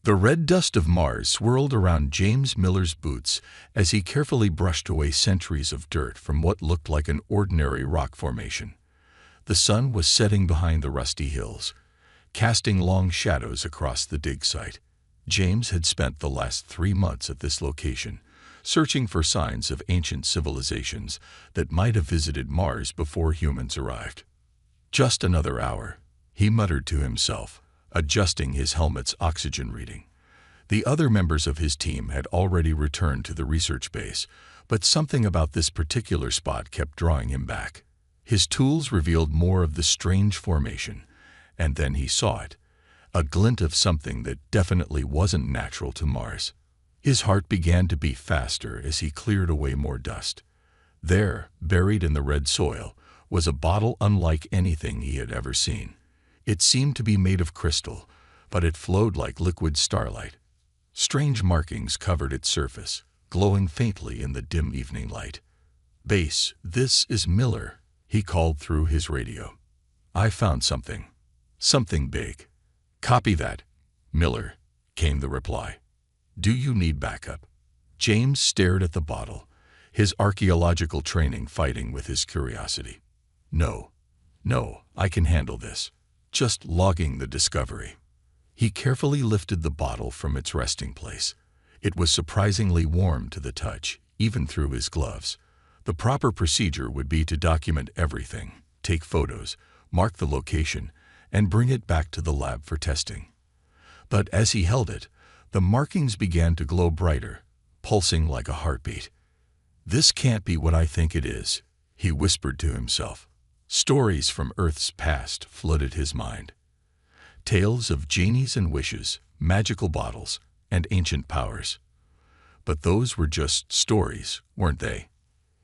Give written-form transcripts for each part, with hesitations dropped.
The red dust of Mars swirled around James Miller's boots as he carefully brushed away centuries of dirt from what looked like an ordinary rock formation. The sun was setting behind the rusty hills, casting long shadows across the dig site. James had spent the last 3 months at this location, searching for signs of ancient civilizations that might have visited Mars before humans arrived. "Just another hour," he muttered to himself, adjusting his helmet's oxygen reading. The other members of his team had already returned to the research base, but something about this particular spot kept drawing him back. His tools revealed more of the strange formation, and then he saw it, a glint of something that definitely wasn't natural to Mars. His heart began to beat faster as he cleared away more dust. There, buried in the red soil, was a bottle unlike anything he had ever seen. It seemed to be made of crystal, but it flowed like liquid starlight. Strange markings covered its surface, glowing faintly in the dim evening light. "Base, this is Miller," he called through his radio. "I found something. Something big." "Copy that, Miller," came the reply. "Do you need backup?" James stared at the bottle, his archaeological training fighting with his curiosity. No, I can handle this. Just logging the discovery." He carefully lifted the bottle from its resting place. It was surprisingly warm to the touch, even through his gloves. The proper procedure would be to document everything, take photos, mark the location, and bring it back to the lab for testing. But as he held it, the markings began to glow brighter, pulsing like a heartbeat. "This can't be what I think it is," he whispered to himself. Stories from Earth's past flooded his mind. Tales of genies and wishes, magical bottles, and ancient powers. But those were just stories, weren't they?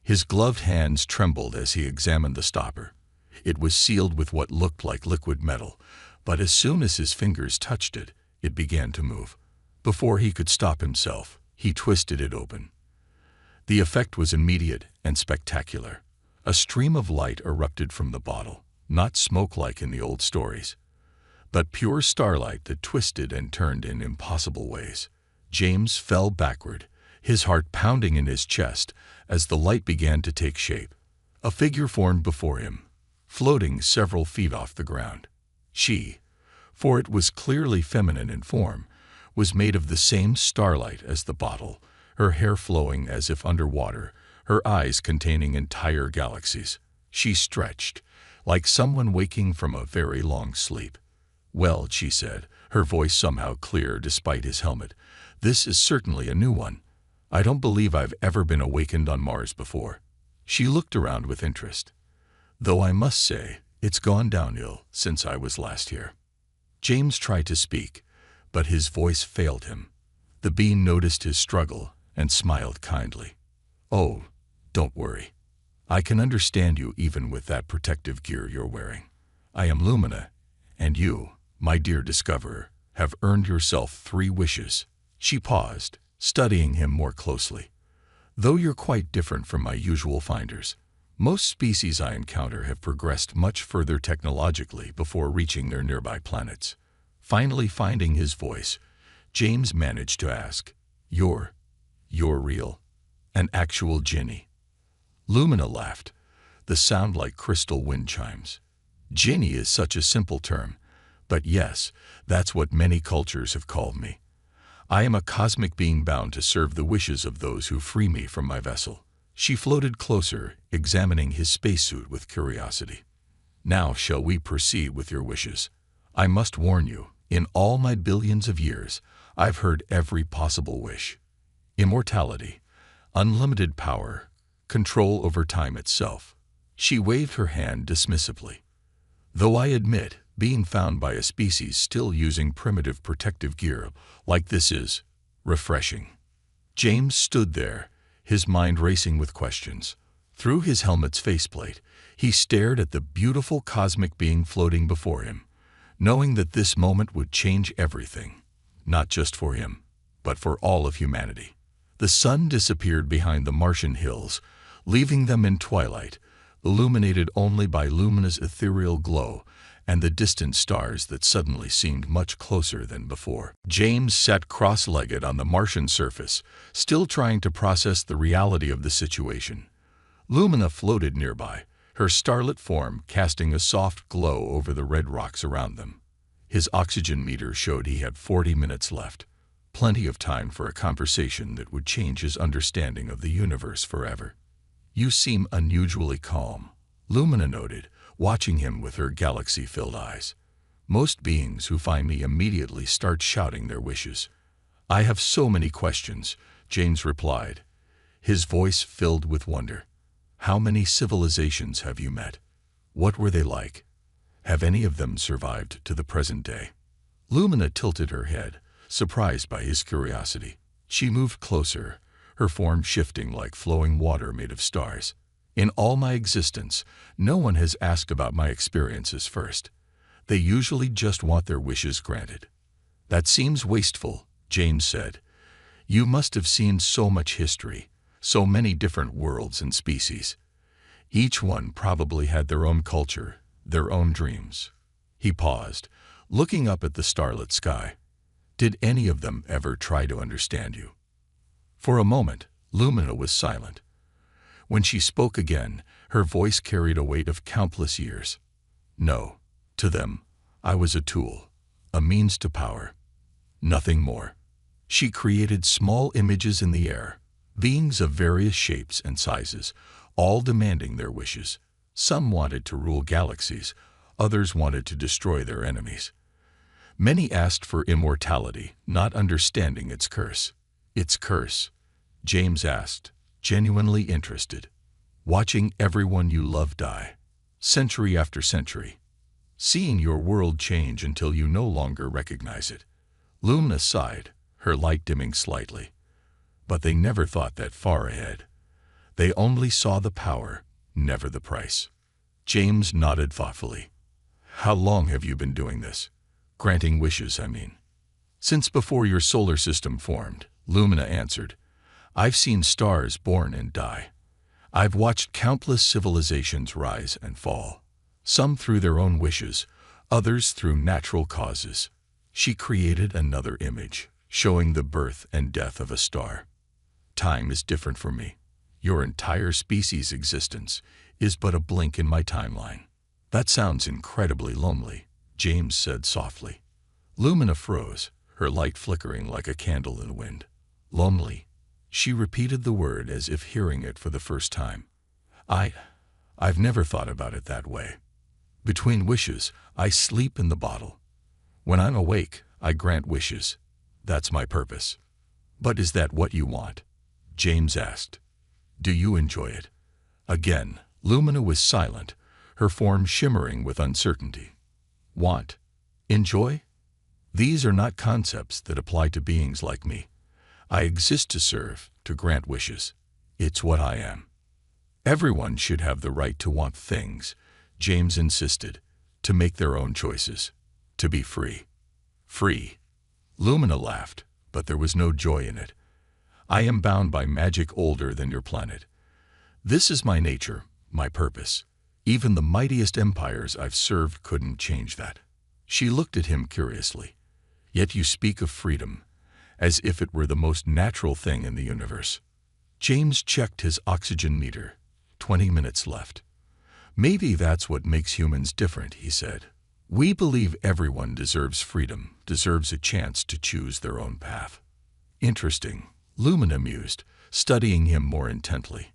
His gloved hands trembled as he examined the stopper. It was sealed with what looked like liquid metal, but as soon as his fingers touched it, it began to move. Before he could stop himself, he twisted it open. The effect was immediate and spectacular. A stream of light erupted from the bottle, not smoke like in the old stories, but pure starlight that twisted and turned in impossible ways. James fell backward, his heart pounding in his chest as the light began to take shape. A figure formed before him, floating several feet off the ground. She, for it was clearly feminine in form, was made of the same starlight as the bottle, her hair flowing as if underwater, her eyes containing entire galaxies. She stretched, like someone waking from a very long sleep. "Well," she said, her voice somehow clear despite his helmet, "this is certainly a new one. I don't believe I've ever been awakened on Mars before." She looked around with interest. "Though I must say, it's gone downhill since I was last here." James tried to speak, but his voice failed him. The being noticed his struggle and smiled kindly. "Oh, don't worry. I can understand you even with that protective gear you're wearing. I am Lumina, and you, my dear discoverer, have earned yourself 3 wishes." She paused, studying him more closely. "Though you're quite different from my usual finders. Most species I encounter have progressed much further technologically before reaching their nearby planets." Finally finding his voice, James managed to ask, You're real? An actual Genie?" Lumina laughed, the sound like crystal wind chimes. "Genie is such a simple term, but yes, that's what many cultures have called me. I am a cosmic being bound to serve the wishes of those who free me from my vessel." She floated closer, examining his spacesuit with curiosity. "Now shall we proceed with your wishes? I must warn you, in all my billions of years, I've heard every possible wish. Immortality, unlimited power, control over time itself." She waved her hand dismissively. "Though I admit, being found by a species still using primitive protective gear like this is refreshing." James stood there, his mind racing with questions. Through his helmet's faceplate, he stared at the beautiful cosmic being floating before him, knowing that this moment would change everything, not just for him, but for all of humanity. The sun disappeared behind the Martian hills, leaving them in twilight, illuminated only by Lumina's ethereal glow and the distant stars that suddenly seemed much closer than before. James sat cross-legged on the Martian surface, still trying to process the reality of the situation. Lumina floated nearby, her starlit form casting a soft glow over the red rocks around them. His oxygen meter showed he had 40 minutes left, plenty of time for a conversation that would change his understanding of the universe forever. "You seem unusually calm," Lumina noted, watching him with her galaxy-filled eyes. "Most beings who find me immediately start shouting their wishes." "I have so many questions," James replied, his voice filled with wonder. "How many civilizations have you met? What were they like? Have any of them survived to the present day?" Lumina tilted her head, surprised by his curiosity. She moved closer, her form shifting like flowing water made of stars. "In all my existence, no one has asked about my experiences first. They usually just want their wishes granted." "That seems wasteful," James said. "You must have seen so much history, so many different worlds and species. Each one probably had their own culture, their own dreams." He paused, looking up at the starlit sky. "Did any of them ever try to understand you?" For a moment, Lumina was silent. When she spoke again, her voice carried a weight of countless years. "No, to them, I was a tool, a means to power. Nothing more." She created small images in the air, beings of various shapes and sizes, all demanding their wishes. Some wanted to rule galaxies, others wanted to destroy their enemies. Many asked for immortality, not understanding its curse. "Its curse?" James asked, genuinely interested. "Watching everyone you love die, century after century. Seeing your world change until you no longer recognize it." Lumina sighed, her light dimming slightly. "But they never thought that far ahead. They only saw the power, never the price." James nodded thoughtfully. "How long have you been doing this? Granting wishes, I mean." "Since before your solar system formed," Lumina answered. "I've seen stars born and die. I've watched countless civilizations rise and fall, some through their own wishes, others through natural causes." She created another image, showing the birth and death of a star. "Time is different for me. Your entire species' existence is but a blink in my timeline." "That sounds incredibly lonely," James said softly. Lumina froze, her light flickering like a candle in the wind. "Lonely?" She repeated the word as if hearing it for the first time. I've never thought about it that way. Between wishes, I sleep in the bottle. When I'm awake, I grant wishes. That's my purpose." "But is that what you want?" James asked. "Do you enjoy it?" Again, Lumina was silent, her form shimmering with uncertainty. "Want? Enjoy? These are not concepts that apply to beings like me. I exist to serve, to grant wishes. It's what I am." "Everyone should have the right to want things," James insisted, "to make their own choices, to be free." "Free?" Lumina laughed, but there was no joy in it. "I am bound by magic older than your planet. This is my nature, my purpose. Even the mightiest empires I've served couldn't change that." She looked at him curiously. "Yet you speak of freedom, as if it were the most natural thing in the universe." James checked his oxygen meter. 20 minutes left. "Maybe that's what makes humans different," he said. "We believe everyone deserves freedom, deserves a chance to choose their own path." "Interesting," Lumina mused, studying him more intently.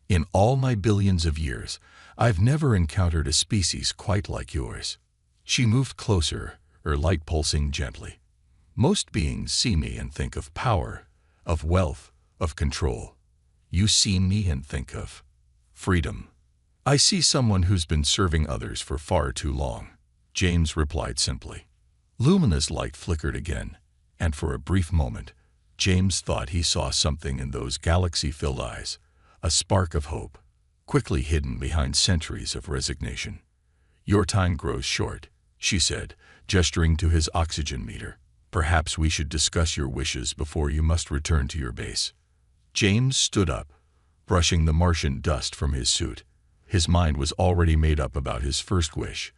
"In all my billions of years, I've never encountered a species quite like yours." She moved closer, her light pulsing gently. "Most beings see me and think of power, of wealth, of control. You see me and think of freedom." "I see someone who's been serving others for far too long," James replied simply. Lumina's light flickered again, and for a brief moment, James thought he saw something in those galaxy-filled eyes, a spark of hope, quickly hidden behind centuries of resignation. "Your time grows short," she said, gesturing to his oxygen meter. "Perhaps we should discuss your wishes before you must return to your base." James stood up, brushing the Martian dust from his suit. His mind was already made up about his first wish,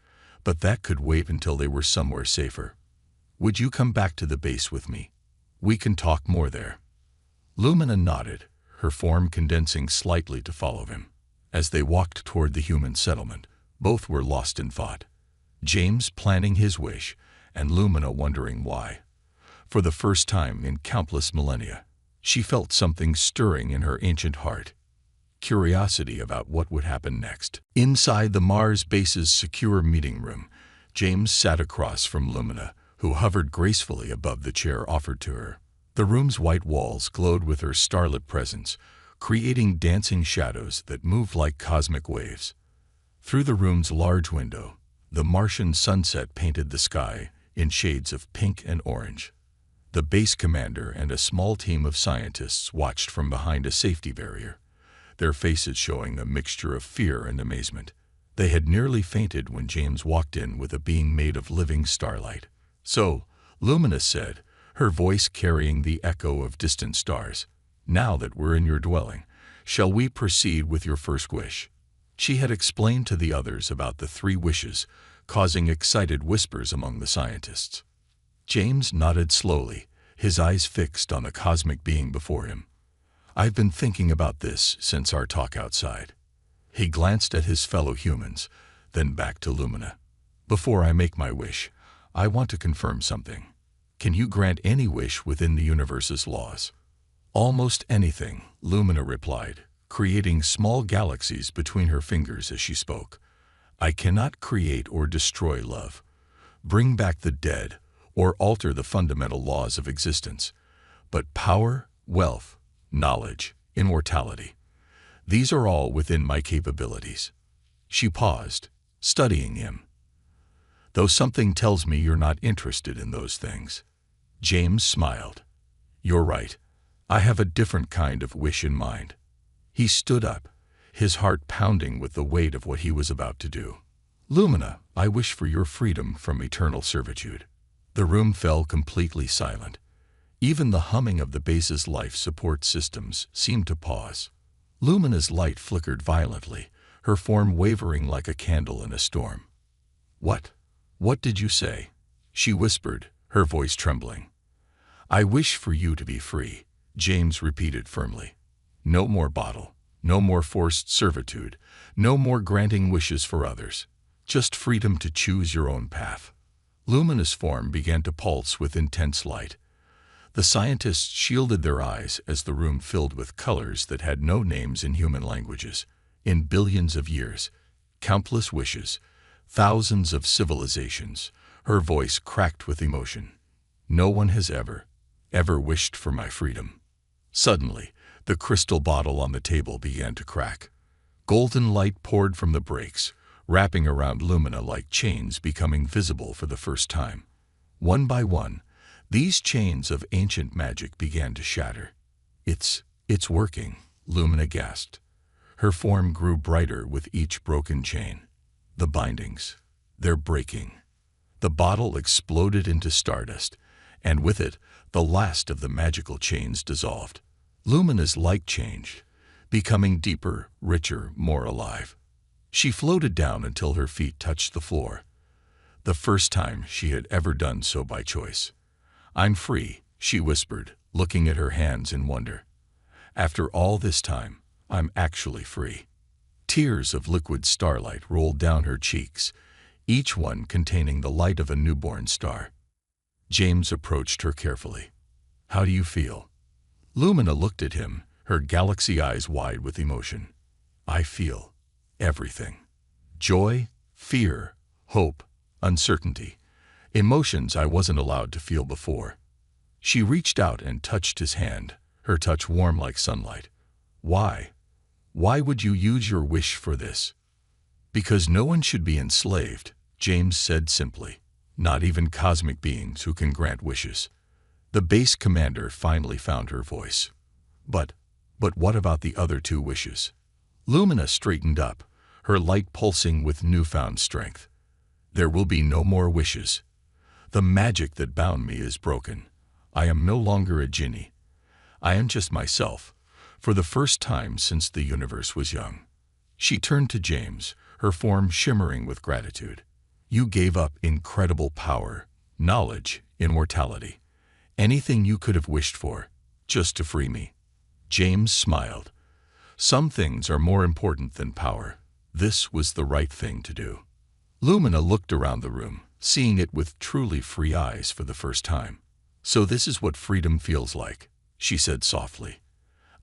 but that could wait until they were somewhere safer. Would you come back to the base with me? We can talk more there. Lumina nodded, her form condensing slightly to follow him. As they walked toward the human settlement, both were lost in thought. James planning his wish, and Lumina wondering why. For the first time in countless millennia, she felt something stirring in her ancient heart. Curiosity about what would happen next. Inside the Mars base's secure meeting room, James sat across from Lumina, who hovered gracefully above the chair offered to her. The room's white walls glowed with her starlit presence, creating dancing shadows that moved like cosmic waves. Through the room's large window, the Martian sunset painted the sky in shades of pink and orange. The base commander and a small team of scientists watched from behind a safety barrier, their faces showing a mixture of fear and amazement. They had nearly fainted when James walked in with a being made of living starlight. "So," Lumina said, her voice carrying the echo of distant stars, "now that we're in your dwelling, shall we proceed with your first wish?" She had explained to the others about the 3 wishes, causing excited whispers among the scientists. James nodded slowly, his eyes fixed on the cosmic being before him. "I've been thinking about this since our talk outside." He glanced at his fellow humans, then back to Lumina. "Before I make my wish, I want to confirm something. Can you grant any wish within the universe's laws?" "Almost anything," Lumina replied, creating small galaxies between her fingers as she spoke. "I cannot create or destroy love, bring back the dead, or alter the fundamental laws of existence. But power, wealth, knowledge, immortality, these are all within my capabilities." She paused, studying him. "Though something tells me you're not interested in those things." James smiled. "You're right. I have a different kind of wish in mind." He stood up, his heart pounding with the weight of what he was about to do. "Lumina, I wish for your freedom from eternal servitude." The room fell completely silent. Even the humming of the base's life support systems seemed to pause. Lumina's light flickered violently, her form wavering like a candle in a storm. What did you say?" she whispered, her voice trembling. "I wish for you to be free," James repeated firmly. "No more bottle, no more forced servitude, no more granting wishes for others. Just freedom to choose your own path." Lumina's form began to pulse with intense light. The scientists shielded their eyes as the room filled with colors that had no names in human languages. In billions of years, countless wishes, thousands of civilizations, her voice cracked with emotion. "No one has ever wished for my freedom." Suddenly, the crystal bottle on the table began to crack. Golden light poured from the breaks, wrapping around Lumina like chains becoming visible for the first time. One by one, these chains of ancient magic began to shatter. It's working," Lumina gasped. Her form grew brighter with each broken chain. "The bindings, they're breaking." The bottle exploded into stardust, and with it, the last of the magical chains dissolved. Lumina's light changed, becoming deeper, richer, more alive. She floated down until her feet touched the floor, the first time she had ever done so by choice. "I'm free," she whispered, looking at her hands in wonder. "After all this time, I'm actually free." Tears of liquid starlight rolled down her cheeks, each one containing the light of a newborn star. James approached her carefully. "How do you feel?" Lumina looked at him, her galaxy eyes wide with emotion. "I feel everything. Joy, fear, hope, uncertainty. Emotions I wasn't allowed to feel before." She reached out and touched his hand, her touch warm like sunlight. "Why? Why would you use your wish for this?" "Because no one should be enslaved," James said simply. "Not even cosmic beings who can grant wishes." The base commander finally found her voice. But what about the other 2 wishes?" Lumina straightened up, her light pulsing with newfound strength. "There will be no more wishes. The magic that bound me is broken. I am no longer a genie. I am just myself, for the first time since the universe was young." She turned to James, her form shimmering with gratitude. You gave up incredible power, knowledge, immortality. Anything you could have wished for, just to free me." James smiled. "Some things are more important than power. This was the right thing to do." Lumina looked around the room, seeing it with truly free eyes for the first time. "So this is what freedom feels like," she said softly.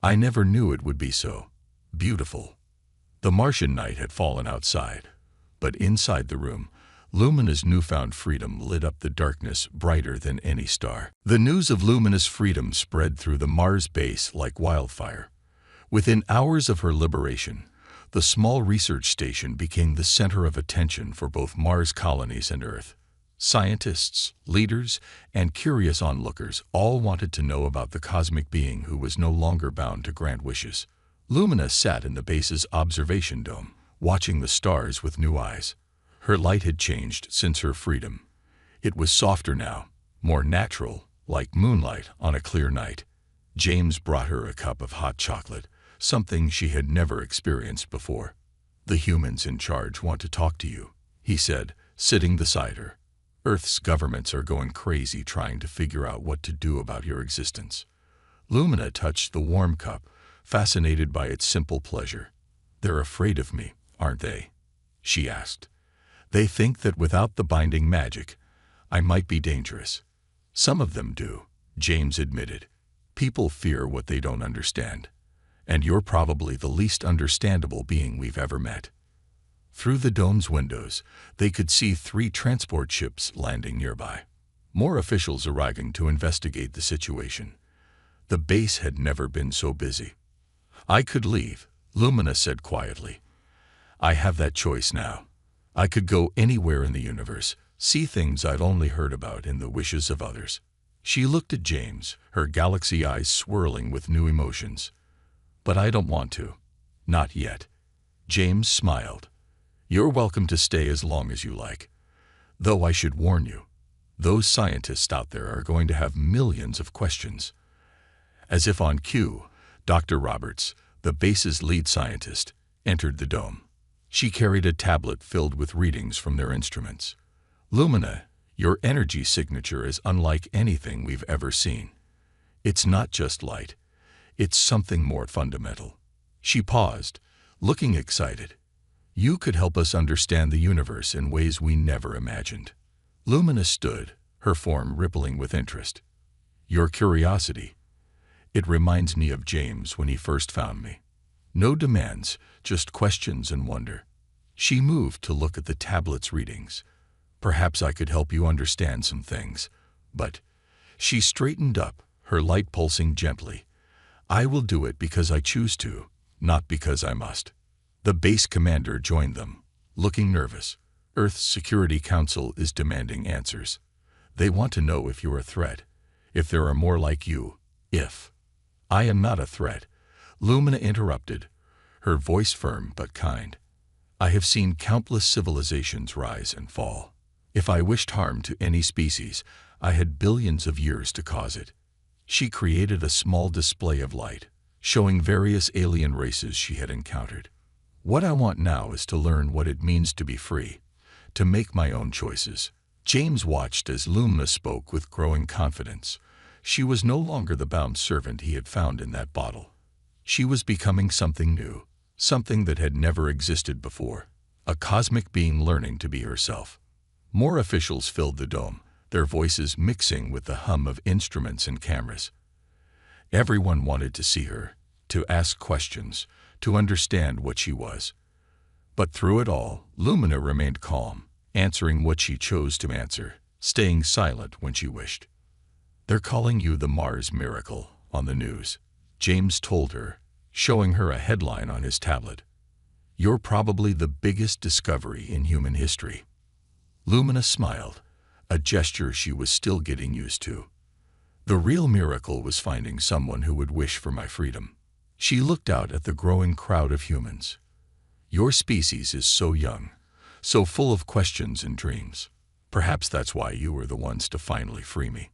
"I never knew it would be so beautiful." The Martian night had fallen outside, but inside the room, Lumina's newfound freedom lit up the darkness brighter than any star. The news of Lumina's freedom spread through the Mars base like wildfire. Within hours of her liberation, the small research station became the center of attention for both Mars colonies and Earth. Scientists, leaders, and curious onlookers all wanted to know about the cosmic being who was no longer bound to grant wishes. Lumina sat in the base's observation dome, watching the stars with new eyes. Her light had changed since her freedom. It was softer now, more natural, like moonlight on a clear night. James brought her a cup of hot chocolate, something she had never experienced before. "The humans in charge want to talk to you," he said, sitting beside her. "Earth's governments are going crazy trying to figure out what to do about your existence." Lumina touched the warm cup, fascinated by its simple pleasure. "They're afraid of me, aren't they?" she asked. "They think that without the binding magic, I might be dangerous." "Some of them do," James admitted. "People fear what they don't understand. And you're probably the least understandable being we've ever met." Through the dome's windows, they could see 3 transport ships landing nearby. More officials arriving to investigate the situation. The base had never been so busy. "I could leave," Lumina said quietly. "I have that choice now. I could go anywhere in the universe, see things I'd only heard about in the wishes of others." She looked at James, her galaxy eyes swirling with new emotions. "But I don't want to. Not yet." James smiled. "You're welcome to stay as long as you like. Though I should warn you, those scientists out there are going to have millions of questions." As if on cue, Dr. Roberts, the base's lead scientist, entered the dome. She carried a tablet filled with readings from their instruments. "Lumina, your energy signature is unlike anything we've ever seen. It's not just light. It's something more fundamental." She paused, looking excited. "You could help us understand the universe in ways we never imagined." Lumina stood, her form rippling with interest. "Your curiosity. It reminds me of James when he first found me. No demands, just questions and wonder." She moved to look at the tablet's readings. "Perhaps I could help you understand some things, but—" She straightened up, her light pulsing gently. "I will do it because I choose to, not because I must." The base commander joined them, looking nervous. "Earth's Security Council is demanding answers. They want to know if you're a threat, if there are more like you, if—" "I am not a threat," Lumina interrupted, her voice firm but kind. "I have seen countless civilizations rise and fall. If I wished harm to any species, I had billions of years to cause it." She created a small display of light, showing various alien races she had encountered. "What I want now is to learn what it means to be free, to make my own choices." James watched as Lumina spoke with growing confidence. She was no longer the bound servant he had found in that bottle. She was becoming something new, something that had never existed before, a cosmic being learning to be herself. More officials filled the dome, their voices mixing with the hum of instruments and cameras. Everyone wanted to see her, to ask questions, to understand what she was. But through it all, Lumina remained calm, answering what she chose to answer, staying silent when she wished. "They're calling you the Mars Miracle on the news," James told her, showing her a headline on his tablet. "You're probably the biggest discovery in human history." Lumina smiled, a gesture she was still getting used to. "The real miracle was finding someone who would wish for my freedom." She looked out at the growing crowd of humans. "Your species is so young, so full of questions and dreams. Perhaps that's why you were the ones to finally free me."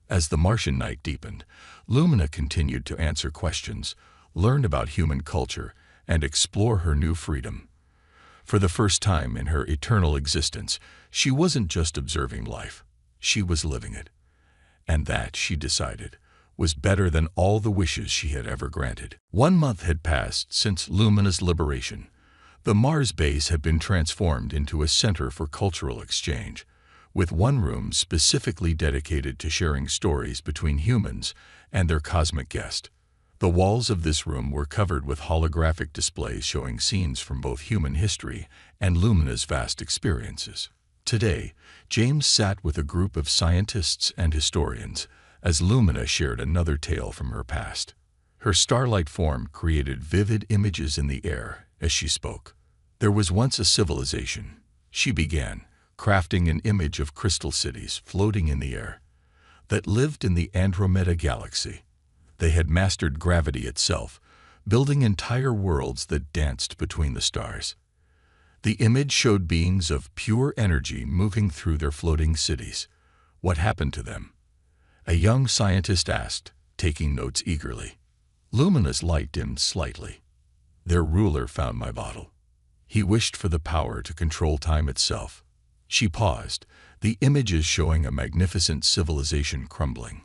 As the Martian night deepened, Lumina continued to answer questions, learn about human culture, and explore her new freedom. For the first time in her eternal existence, she wasn't just observing life, she was living it. And that, she decided, was better than all the wishes she had ever granted. 1 month had passed since Lumina's liberation. The Mars base had been transformed into a center for cultural exchange, with one room specifically dedicated to sharing stories between humans and their cosmic guest. The walls of this room were covered with holographic displays showing scenes from both human history and Lumina's vast experiences. Today, James sat with a group of scientists and historians as Lumina shared another tale from her past. Her starlight form created vivid images in the air as she spoke. There was once a civilization, she began, crafting an image of crystal cities floating in the air, that lived in the Andromeda galaxy. They had mastered gravity itself, building entire worlds that danced between the stars. The image showed beings of pure energy moving through their floating cities. What happened to them? A young scientist asked, taking notes eagerly. Lumina's light dimmed slightly. Their ruler found my bottle. He wished for the power to control time itself. She paused, the images showing a magnificent civilization crumbling.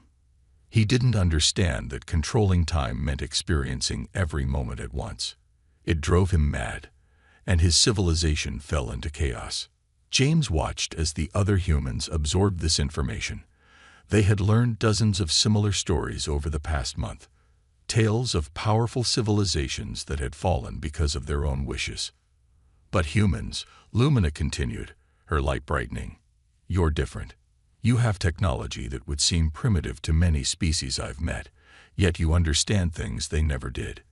He didn't understand that controlling time meant experiencing every moment at once. It drove him mad, and his civilization fell into chaos. James watched as the other humans absorbed this information. They had learned dozens of similar stories over the past month, tales of powerful civilizations that had fallen because of their own wishes. But humans, Lumina continued, her light brightening. You're different. You have technology that would seem primitive to many species I've met, yet you understand things they never did.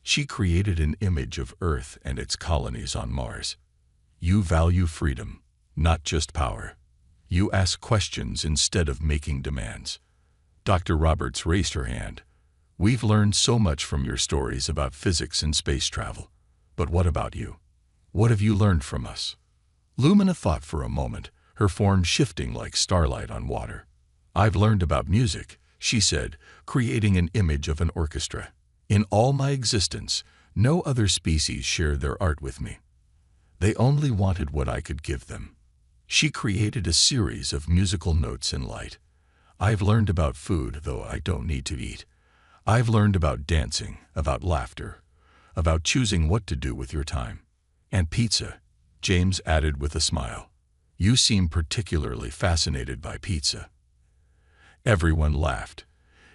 She created an image of Earth and its colonies on Mars. You value freedom, not just power. You ask questions instead of making demands. Dr. Roberts raised her hand. We've learned so much from your stories about physics and space travel. But what about you? What have you learned from us? Lumina thought for a moment, her form shifting like starlight on water. I've learned about music, she said, creating an image of an orchestra. In all my existence, no other species shared their art with me. They only wanted what I could give them. She created a series of musical notes in light. I've learned about food, though I don't need to eat. I've learned about dancing, about laughter, about choosing what to do with your time. And pizza, James added with a smile. You seem particularly fascinated by pizza. Everyone laughed,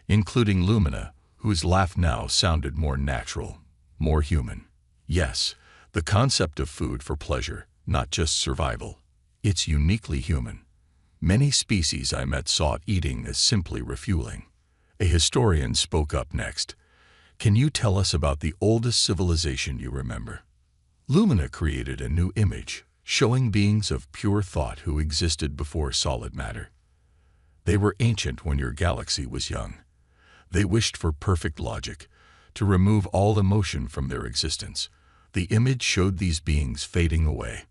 including Lumina, whose laugh now sounded more natural, more human. Yes, the concept of food for pleasure, not just survival. It's uniquely human. Many species I met saw eating as simply refueling. A historian spoke up next. Can you tell us about the oldest civilization you remember? Lumina created a new image, showing beings of pure thought who existed before solid matter. They were ancient when your galaxy was young. They wished for perfect logic, to remove all emotion from their existence. The image showed these beings fading away.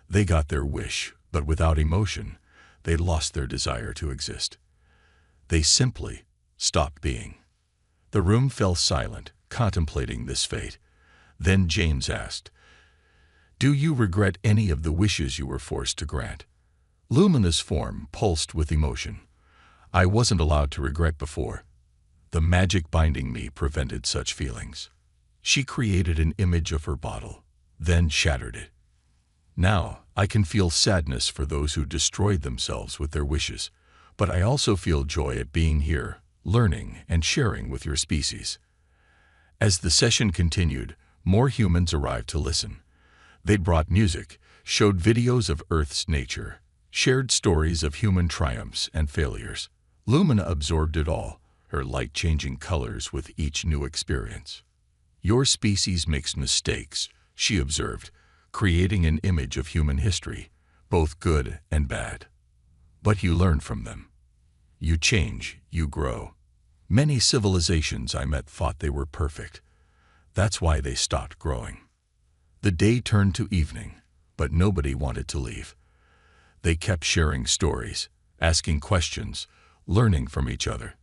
They got their wish, but without emotion, they lost their desire to exist. They simply stopped being. The room fell silent, contemplating this fate. Then James asked, do you regret any of the wishes you were forced to grant? Lumina's form pulsed with emotion. I wasn't allowed to regret before. The magic binding me prevented such feelings. She created an image of her bottle, then shattered it. Now, I can feel sadness for those who destroyed themselves with their wishes, but I also feel joy at being here, learning and sharing with your species. As the session continued, more humans arrived to listen. They'd brought music, showed videos of Earth's nature, shared stories of human triumphs and failures. Lumina absorbed it all, her light changing colors with each new experience. Your species makes mistakes, she observed, creating an image of human history, both good and bad. But you learn from them. You change, you grow. Many civilizations I met thought they were perfect. That's why they stopped growing. The day turned to evening, but nobody wanted to leave. They kept sharing stories, asking questions, learning from each other.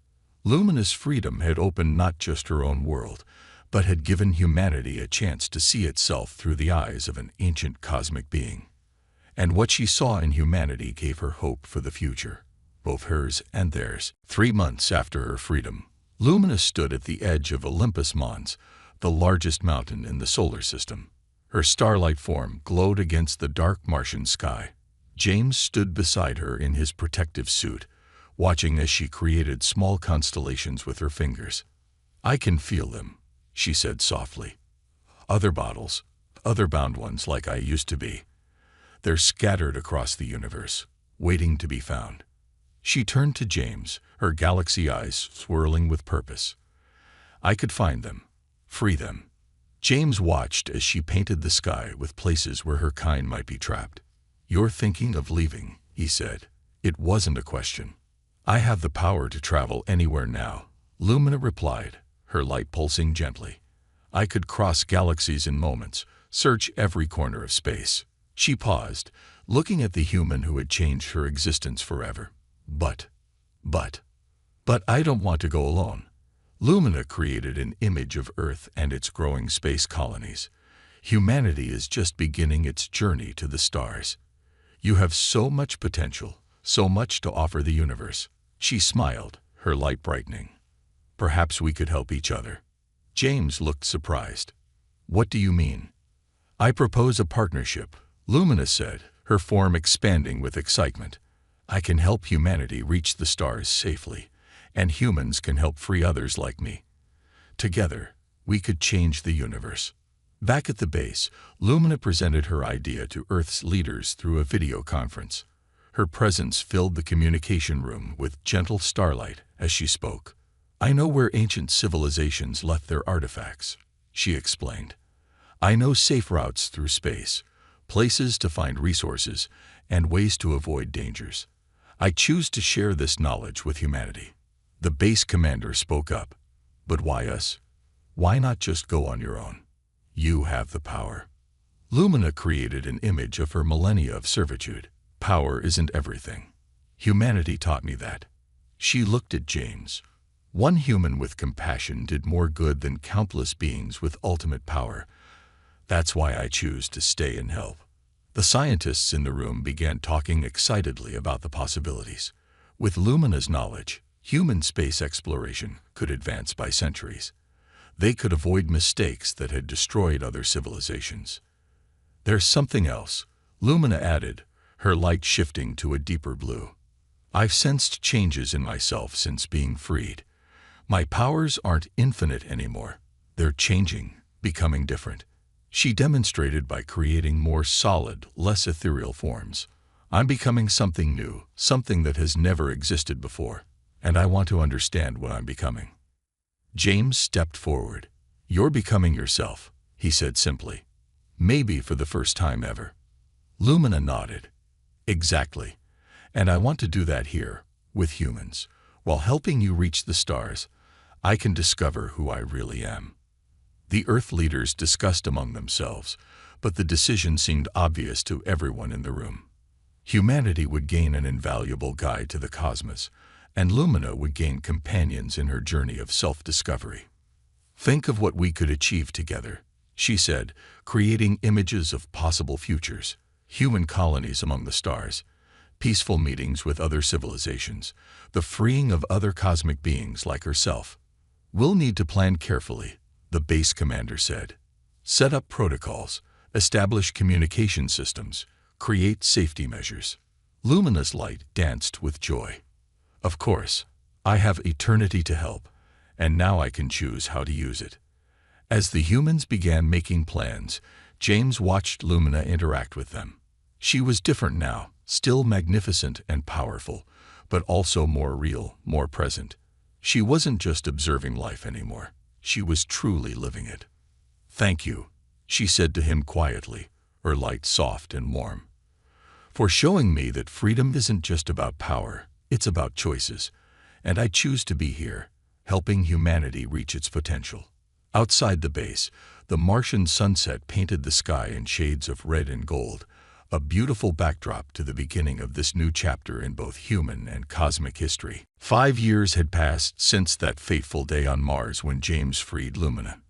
Lumina's freedom had opened not just her own world, but had given humanity a chance to see itself through the eyes of an ancient cosmic being. And what she saw in humanity gave her hope for the future, both hers and theirs. 3 months after her freedom, Lumina stood at the edge of Olympus Mons, the largest mountain in the solar system. Her starlight form glowed against the dark Martian sky. James stood beside her in his protective suit, watching as she created small constellations with her fingers. "I can feel them," she said softly. "Other bottles, other bound ones like I used to be. They're scattered across the universe, waiting to be found." She turned to James, her galaxy eyes swirling with purpose. "I could find them, free them." James watched as she painted the sky with places where her kind might be trapped. "You're thinking of leaving," he said. It wasn't a question. "I have the power to travel anywhere now," Lumina replied, her light pulsing gently. "I could cross galaxies in moments, search every corner of space." She paused, looking at the human who had changed her existence forever. But I don't want to go alone." Lumina created an image of Earth and its growing space colonies. "Humanity is just beginning its journey to the stars. You have so much potential, so much to offer the universe." She smiled, her light brightening. "Perhaps we could help each other." James looked surprised. "What do you mean?" "I propose a partnership," Lumina said, her form expanding with excitement. "I can help humanity reach the stars safely, and humans can help free others like me. Together, we could change the universe." Back at the base, Lumina presented her idea to Earth's leaders through a video conference. Her presence filled the communication room with gentle starlight as she spoke. "I know where ancient civilizations left their artifacts," she explained. "I know safe routes through space, places to find resources, and ways to avoid dangers. I choose to share this knowledge with humanity." The base commander spoke up. "But why us? Why not just go on your own? You have the power." Lumina created an image of her millennia of servitude. "Power isn't everything. Humanity taught me that." She looked at James. "One human with compassion did more good than countless beings with ultimate power. That's why I choose to stay and help." The scientists in the room began talking excitedly about the possibilities. With Lumina's knowledge, human space exploration could advance by centuries. They could avoid mistakes that had destroyed other civilizations. "There's something else," Lumina added, her light shifting to a deeper blue. "I've sensed changes in myself since being freed. My powers aren't infinite anymore. They're changing, becoming different." She demonstrated by creating more solid, less ethereal forms. "I'm becoming something new, something that has never existed before, and I want to understand what I'm becoming." James stepped forward. "You're becoming yourself," he said simply. "Maybe for the first time ever." Lumina nodded. "Exactly. And I want to do that here, with humans. While helping you reach the stars, I can discover who I really am." The Earth leaders discussed among themselves, but the decision seemed obvious to everyone in the room. Humanity would gain an invaluable guide to the cosmos, and Lumina would gain companions in her journey of self-discovery. "Think of what we could achieve together," she said, creating images of possible futures, human colonies among the stars, peaceful meetings with other civilizations, the freeing of other cosmic beings like herself. "We'll need to plan carefully," the base commander said. "Set up protocols, establish communication systems, create safety measures." Lumina's light danced with joy. "Of course, I have eternity to help, and now I can choose how to use it." As the humans began making plans, James watched Lumina interact with them. She was different now, still magnificent and powerful, but also more real, more present. She wasn't just observing life anymore. She was truly living it. "Thank you," she said to him quietly, her light soft and warm, "for showing me that freedom isn't just about power, it's about choices, and I choose to be here, helping humanity reach its potential." Outside the base, the Martian sunset painted the sky in shades of red and gold, a beautiful backdrop to the beginning of this new chapter in both human and cosmic history. 5 years had passed since that fateful day on Mars when James freed Lumina.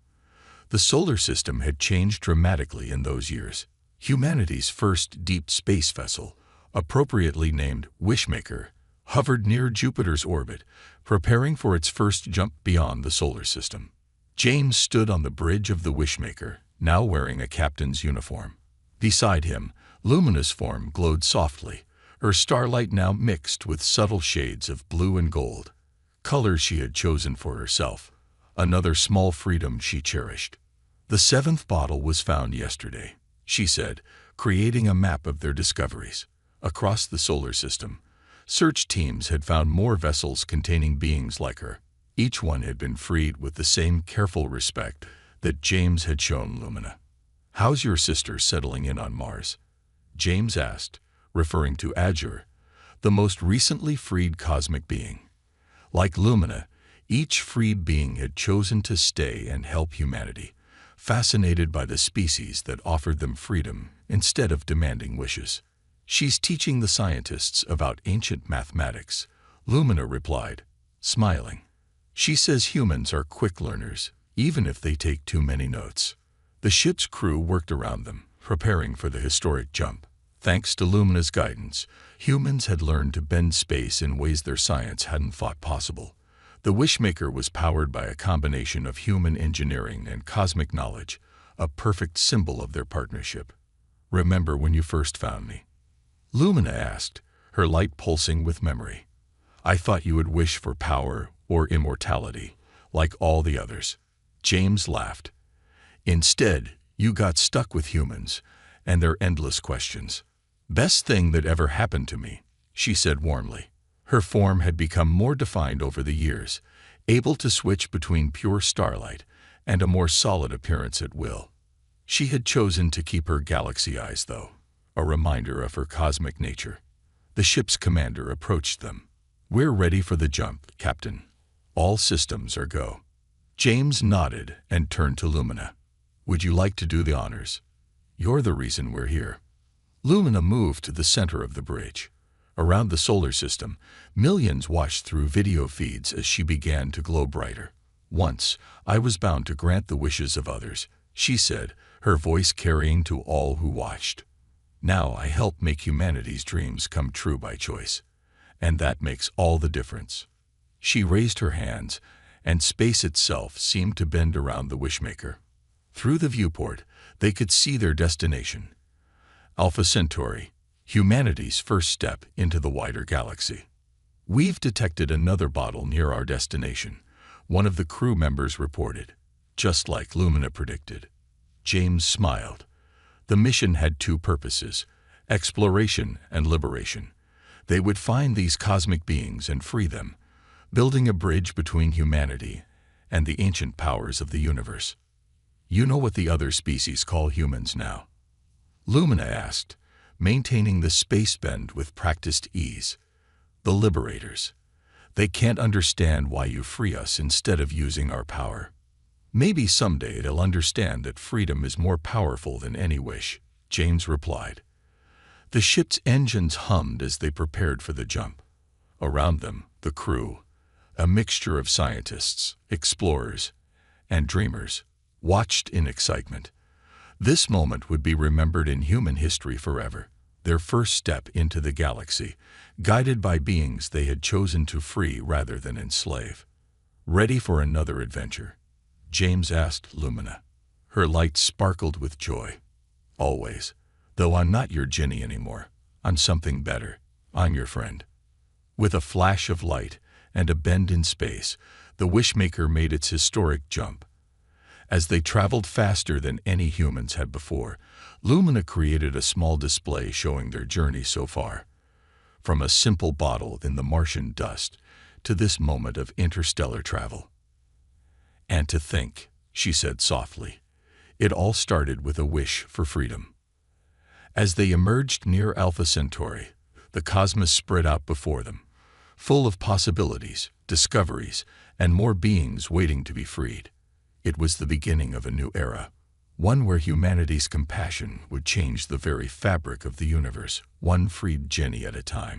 The solar system had changed dramatically in those years. Humanity's first deep space vessel, appropriately named Wishmaker, hovered near Jupiter's orbit, preparing for its first jump beyond the solar system. James stood on the bridge of the Wishmaker, now wearing a captain's uniform. Beside him, Lumina's form glowed softly, her starlight now mixed with subtle shades of blue and gold, colors she had chosen for herself, another small freedom she cherished. "The seventh bottle was found yesterday," she said, creating a map of their discoveries. Across the solar system, search teams had found more vessels containing beings like her. Each one had been freed with the same careful respect that James had shown Lumina. "How's your sister settling in on Mars?" James asked, referring to Azure, the most recently freed cosmic being. Like Lumina, each freed being had chosen to stay and help humanity, fascinated by the species that offered them freedom instead of demanding wishes. "She's teaching the scientists about ancient mathematics," Lumina replied, smiling. "She says humans are quick learners, even if they take too many notes." The ship's crew worked around them, preparing for the historic jump. Thanks to Lumina's guidance, humans had learned to bend space in ways their science hadn't thought possible. The Wishmaker was powered by a combination of human engineering and cosmic knowledge, a perfect symbol of their partnership. "Remember when you first found me?" Lumina asked, her light pulsing with memory. "I thought you would wish for power or immortality, like all the others." James laughed. "Instead, you got stuck with humans and their endless questions." "Best thing that ever happened to me," she said warmly. Her form had become more defined over the years, able to switch between pure starlight and a more solid appearance at will. She had chosen to keep her galaxy eyes, though, a reminder of her cosmic nature. The ship's commander approached them. "We're ready for the jump, Captain. All systems are go." James nodded and turned to Lumina. "Would you like to do the honors? You're the reason we're here." Lumina moved to the center of the bridge. Around the solar system, millions watched through video feeds as she began to glow brighter. "Once, I was bound to grant the wishes of others," she said, her voice carrying to all who watched. "Now I help make humanity's dreams come true by choice. And that makes all the difference." She raised her hands, and space itself seemed to bend around the Wishmaker. Through the viewport, they could see their destination, Alpha Centauri, humanity's first step into the wider galaxy. "We've detected another bottle near our destination," one of the crew members reported, just like Lumina predicted. James smiled. The mission had two purposes: exploration and liberation. They would find these cosmic beings and free them, building a bridge between humanity and the ancient powers of the universe. "You know what the other species call humans now?" Lumina asked, maintaining the space bend with practiced ease. "The liberators. They can't understand why you free us instead of using our power." "Maybe someday they'll understand that freedom is more powerful than any wish," James replied. The ship's engines hummed as they prepared for the jump. Around them, the crew, a mixture of scientists, explorers, and dreamers, watched in excitement. This moment would be remembered in human history forever, their first step into the galaxy, guided by beings they had chosen to free rather than enslave. "Ready for another adventure?" James asked Lumina. Her light sparkled with joy. "Always. Though I'm not your Genie anymore. I'm something better. I'm your friend." With a flash of light and a bend in space, the Wishmaker made its historic jump. As they traveled faster than any humans had before, Lumina created a small display showing their journey so far. From a simple bottle in the Martian dust to this moment of interstellar travel. "And to think," she said softly, "it all started with a wish for freedom." As they emerged near Alpha Centauri, the cosmos spread out before them, full of possibilities, discoveries, and more beings waiting to be freed. It was the beginning of a new era, one where humanity's compassion would change the very fabric of the universe, one freed Genie at a time.